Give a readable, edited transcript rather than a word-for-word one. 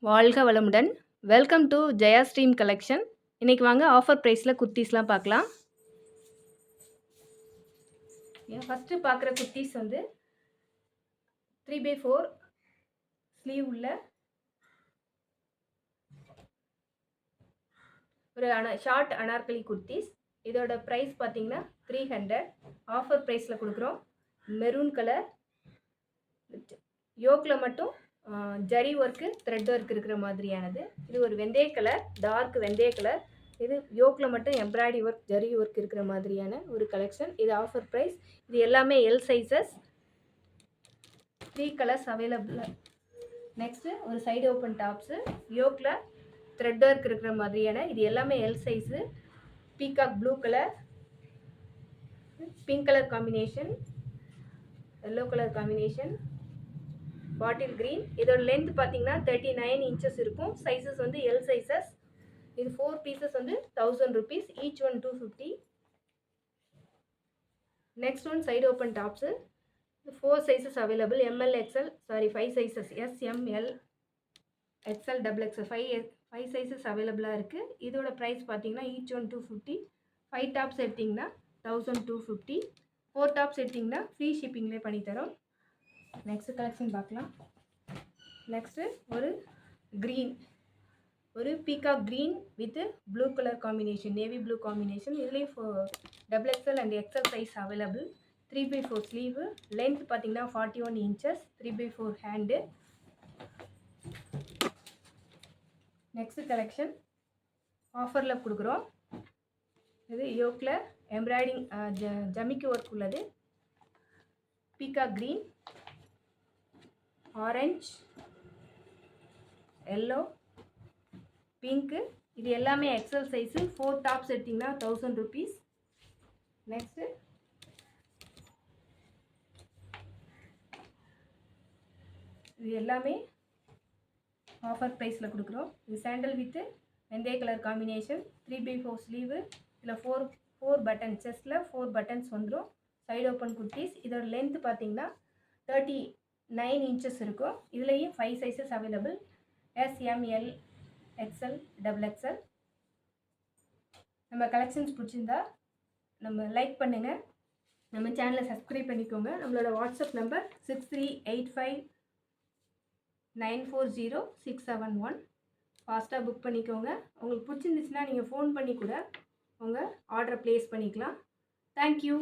வாழ்க வளமுடன். Welcome to Jaya stream collection. இன்னைக்கு வாங்க ஆஃபர் ப்ரைஸில் குர்த்தீஸ்லாம் பார்க்கலாம். ஃபஸ்ட்டு பார்க்குற குர்த்தீஸ் வந்து 3x4 ஸ்லீவ் உள்ள ஒரு ஷார்ட் அனார்கலி குர்த்தீஸ். இதோட ப்ரைஸ் பார்த்தீங்கன்னா 300. ஆஃபர் ப்ரைஸில் கொடுக்குறோம். மெரூன் கலர், யோக்கில் மட்டும் ஜரி ஒர்க்கு, த்ரெட் ஒர்க் இருக்கிற மாதிரியானது. இது ஒரு வெந்தய கலர், டார்க் வெந்தய கலர். இது யோக்கில் மட்டும் எம்ப்ராய்டரி ஒர்க், ஜரி ஒர்க் இருக்கிற மாதிரியான ஒரு கலெக்ஷன். இது ஆஃபர் ப்ரைஸ். இது எல்லாமே L sizes. 3 colours available. Next ஒரு சைடு ஓப்பன் டாப்ஸு, யோக்கில் த்ரெட் ஒர்க் இருக்கிற மாதிரியான. இது எல்லாமே L size. Peacock blue colour, pink colour combination, yellow colour combination, bottle green. இதோட லென்த் பார்த்தீங்கன்னா 39 inches இருக்கும். சைஸஸ் வந்து எல் சைஸஸ். இது 4 பீசஸ் வந்து 1000 rupees, each one 250. Next one side open tops. 4 sizes available. M L XL, 5 sizes, SML XL double XL, 5 sizes அவைலபிளாக இருக்குது. இதோட price பார்த்தீங்கன்னா ஈச் ஒன் 250. 5 டாப்ஸ் எடுத்திங்கன்னா 1250. 4 டாப்ஸ் எடுத்திங்கன்னா ஃப்ரீ ஷிப்பிங்லேயே பண்ணித்தரோம். நெக்ஸ்ட்டு கலெக்ஷன் பார்க்கலாம். நெக்ஸ்ட்டு ஒரு க்ரீன், ஒரு peacock green with blue colour combination, navy blue combination. இதுலேயும் double XL and XL size available. 3x4 sleeve. Length பார்த்தீங்கன்னா 41 inches. 3x4 hand. Next collection ஆஃபரில் கொடுக்குறோம். இது யோக்கில் எம்ப்ராய்டிங் ஜமிக்கு ஒர்க் உள்ளது. Peacock green, orange, yellow, pink. இது எல்லாமே XL size. 4 tops எடுத்திங்கன்னா 1000 rupees. Next இது எல்லாமே ஆஃபர் ப்ரைஸில் கொடுக்குறோம். இது சாண்டல் வித்து வெந்தய கலர் காம்பினேஷன். 3x4 sleeve. இதில் 4 பட்டன், செஸ்ட்டில் 4 பட்டன்ஸ் வந்துடும். Side open kurtis. இதோட லென்த் பார்த்தீங்கன்னா 39 inches இருக்கும். இதுலேயும் 5 sizes available. SML XL double XL. நம்ம கலெக்ஷன்ஸ் பிடிச்சிருந்தா நம்ம லைக் பண்ணுங்கள், நம்ம சேனலை சப்ஸ்கிரைப் பண்ணிக்கோங்க. நம்மளோட வாட்ஸ்அப் நம்பர் 6385940671. ஃபாஸ்ட்டாக புக் பண்ணிக்கோங்க. உங்களுக்கு பிடிச்சிருந்துச்சுன்னா நீங்கள் ஃபோன் பண்ணி கூட உங்கள் ஆர்டரை ப்ளேஸ் பண்ணிக்கலாம். தேங்க்யூ.